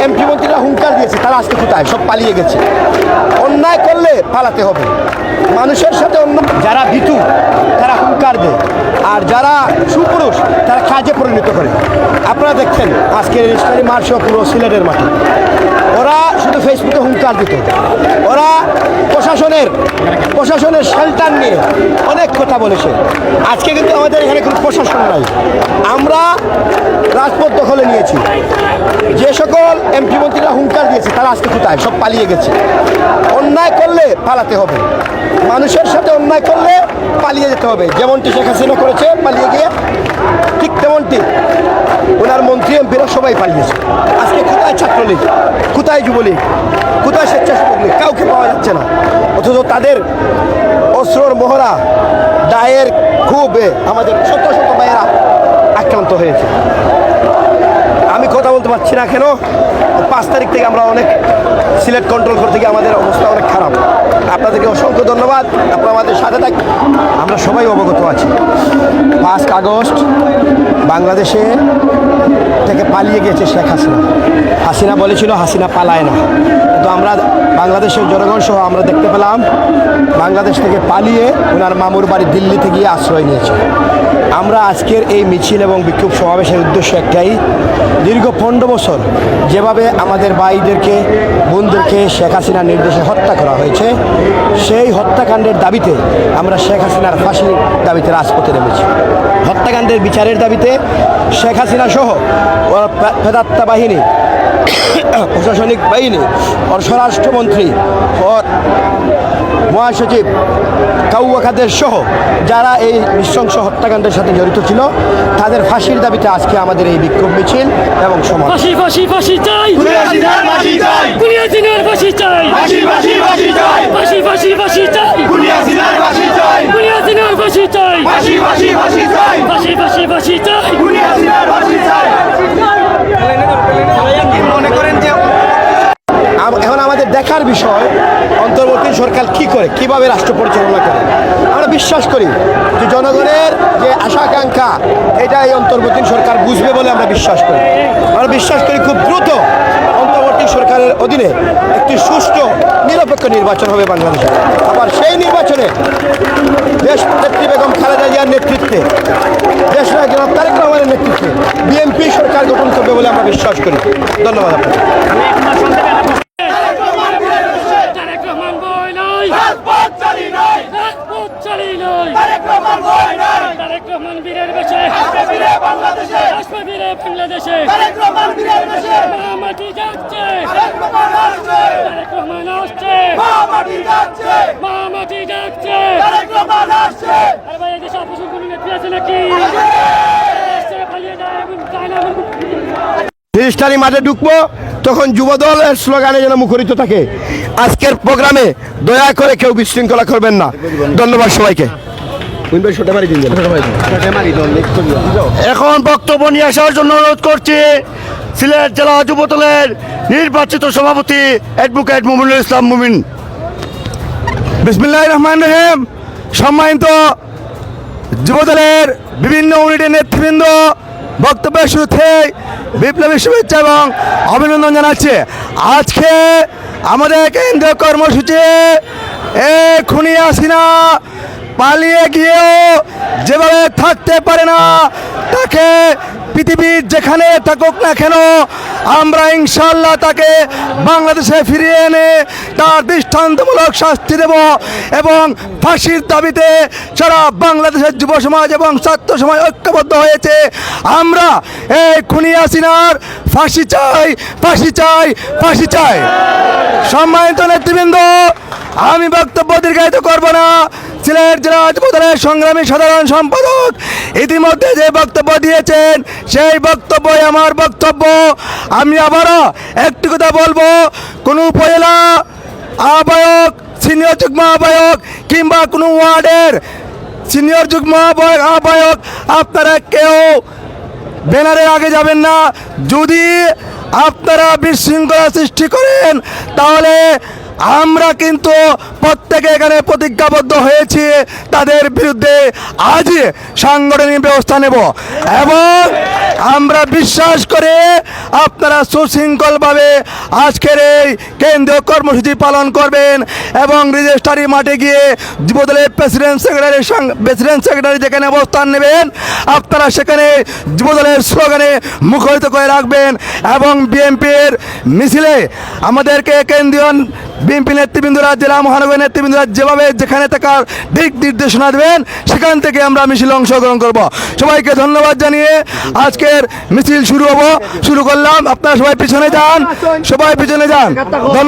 MP মন্ত্রীরা হুঙ্কার দিয়েছে, তারা আজকে কোথায়? সব পালিয়ে গেছে। অন্যায় করলে পালাতে হবে। মানুষের সাথে অন্য যারা ভীতু তারা হুঙ্কার দেয়, আর যারা সুপুরুষ তারা কাজে পরিণত করে। আপনারা দেখছেন আজকের ইসলামী মার্চ পুরো সিলেটের মাঠে ওরা শুধু ফেসবুকে হুঙ্কার দিত, ওরা প্রশাসনের শেল্টার নিয়ে অনেক কথা বলেছে। আজকে কিন্তু আমাদের এখানে কোনো প্রশাসন নাই, আমরা রাজপথ দখলে নিয়েছি। যে সকল এমপি মন্ত্রীরা হুঙ্কার দিয়েছে তারা আজকে কোথায়? সব পালিয়ে গেছে। অন্যায় করলে পালাতে হবে। মানুষের সাথে অন্যায় করলে পালিয়ে যেতে হবে। যেমনটি শেখ হাসিনা করেছে পালিয়ে গিয়ে, ঠিক তেমনটি ওনার মন্ত্রী এমপিরা সবাই পালিয়েছে। আজকে কোথায় ছাত্রলীগ, কোথায় যুবলীগ, কোথায় স্বেচ্ছাসেবক লীগ? কাউকে পাওয়া যাচ্ছে না। অথচ তাদের অস্ত্রর মহড়া দায়ের খুব আমাদের শত শত ভাইয়েরা আক্রান্ত হয়েছে। আমি কথা বলতে পারছি না কেন? 5 তারিখ থেকে আমরা অনেক সিলেট কন্ট্রোল করতে গিয়ে আমাদের অবস্থা অনেক খারাপ। আপনাদেরকে অসংখ্য ধন্যবাদ, আপনারা আমাদের সাথে থাকুন। আমরা সবাই অবগত আছি 5 আগস্ট বাংলাদেশে থেকে পালিয়ে গেছে শেখ হাসিনা বলেছিল হাসিনা পালায় না, কিন্তু আমরা বাংলাদেশের জনগণ সহ আমরা দেখতে পেলাম বাংলাদেশ থেকে পালিয়ে ওনার মামুর বাড়ি দিল্লিতে গিয়ে আশ্রয় নিয়েছে। আমরা আজকের এই মিছিল এবং বিক্ষোভ সমাবেশের উদ্দেশ্য একটাই, দীর্ঘ 15 বছর যেভাবে আমাদের ভাইদেরকে বোনদেরকে শেখ হাসিনার নির্দেশে হত্যা করা হয়েছে, সেই হত্যাকাণ্ডের দাবিতে আমরা শেখ হাসিনার ফাঁসির দাবিতে রাজপথে নেমেছি। হত্যাকাণ্ডের বিচারের দাবিতে শেখ হাসিনা সহ ওর প্রেতাত্মা বাহিনী, প্রশাসনিক বাহিনী, ওর স্বরাষ্ট্রমন্ত্রী, ওর মহাসচিব কাউয়া কাদের সহ যারা এই নৃশংস হত্যাকাণ্ডের সাথে জড়িত ছিল তাদের ফাঁসির দাবিতে আজকে আমাদের এই বিক্ষোভ মিছিল এবং সমাবেশ। ফাঁসি ফাঁসি ফাঁসি চাই, গুলিয়াজিনার ফাঁসি চাই, ফাঁসি ফাঁসি ফাঁসি চাই, ফাঁসি ফাঁসি ফাঁসি চাই, গুলিয়াজিনার ফাঁসি চাই, গুলিয়াজিনার ফাঁসি চাই, ফাঁসি ফাঁসি ফাঁসি চাই, ফাঁসি ফাঁসি ফাঁসি চাই, গুলিয়াজিনার ফাঁসি চাই। মনে করেন যে এখন আমাদের দেখার বিষয় অন্তর্বর্তী সরকার কি করে, কিভাবে রাষ্ট্র পরিচালনা করে। আমরা বিশ্বাস করি যে জনগণের যে আশা আকাঙ্ক্ষা এটা এই অন্তর্বর্তী সরকার বুঝবে বলে আমরা বিশ্বাস করি। আমরা বিশ্বাস করি খুব দ্রুত অন্তর্বর্তী সরকারের অধীনে একটি সুষ্ঠু নিরপেক্ষ নির্বাচন হবে বাংলাদেশে। আবার সেই নির্বাচনে দেশ নেত্রী বেগম খালেদা জিয়ার নেতৃত্বে, দেশ নায়ক জনাব তারেক রহমানের নেতৃত্বে বিএনপি সরকার গঠন করবে বলে আমরা বিশ্বাস করি। ধন্যবাদ আপনাকে। বাংলাদেশে মাটি যাচ্ছে, আসছে, মাটি যাচ্ছে। রেজিস্ট্রারি মাঠে ঢুকবো তখন যুবদলের স্লোগানে যেন মুখরিত থাকে। আজকের প্রোগ্রামে দয়া করে কেউ বিশৃঙ্খলা করবেন না। ধন্যবাদ সবাইকে। এখন বক্তব্য নিয়ে আসার জন্য অনুরোধ করছি সিলেট জেলা যুবদলের নির্বাচিত সভাপতি অ্যাডভোকেট মুমিনুল ইসলাম মুমিন। বিসমিল্লাহির রহমানির রহিম। সম্মানিত যুবদলের বিভিন্ন ইউনিটের নেতৃবৃন্দ, বক্তব্যের শুরুতে বিপ্লবী শুভেচ্ছা এবং অভিনন্দন জানাচ্ছে। আজকে আমাদের কেন্দ্রীয় কর্মসূচি খুনি হাসিনা পালিয়ে গিয়েও যেভাবে থাকতে পারে না, তাকে পৃথিবীর যেখানে থাকুক না কেন আমরা ইনশাল্লাহ তাকে বাংলাদেশে ফিরিয়ে এনে তার দৃষ্টান্তমূলক শাস্তি দেব এবং ফাঁসির দাবিতে সারা বাংলাদেশের যুব সমাজ এবং ছাত্র সমাজ ঐক্যবদ্ধ হয়েছে। আমরা এই খুনি হাসিনার ফাঁসি চাই, ফাঁসি চাই, ফাঁসি চাই। সম্মানিত নেতৃবৃন্দ, আমি বক্তব্য দীর্ঘায়িত করব না। সিলেট জেলা যুবদলের সংগ্রামী সাধারণ সম্পাদক ইতিমধ্যে যে বক্তব্য দিয়েছেন সেই বক্তব্যই আমার বক্তব্য। আমি আবারও একটি কথা বলবো, কোনো উপজেলা আহ্বায়ক, সিনিয়র যুগ্ম আহ্বায়ক কিংবা কোনো ওয়ার্ডের সিনিয়র যুগ্ম আহ্বায়ক আপনারা কেউ ব্যানারের আগে যাবেন না। যদি আপনারা বিশৃঙ্খলা সৃষ্টি করেন তাহলে আমরা কিন্তু প্রত্যেকে এখানে প্রতিজ্ঞাবদ্ধ হয়েছি তাদের বিরুদ্ধে আজই সাংগঠনিক ব্যবস্থা নেব এবং আমরা বিশ্বাস করে আপনারা সুশৃঙ্খলভাবে আজকের এই কেন্দ্রীয় কর্মসূচি পালন করবেন এবং রেজিস্ট্রারি মাঠে গিয়ে যুবদলের প্রেসিডেন্ট সেক্রেটারি যেখানে অবস্থান নেবেন আপনারা সেখানে যুবদলের স্লোগানে মুখরিত করে রাখবেন এবং বিএনপির মিছিলে আমাদেরকে কেন্দ্রীয় বিএনপি নেতৃবৃন্দরা জেলা মহানগর নেতৃবৃন্দরা যেভাবে যেখানে থাকার দিক নির্দেশনা দেবেন সেখান থেকে আমরা মিছিলে অংশগ্রহণ করব। সবাইকে ধন্যবাদ জানিয়ে আজকের মিছিল শুরু করলাম। আপনারা সবাই পিছনে যান, সবাই পিছনে যান। ধন্যবাদ।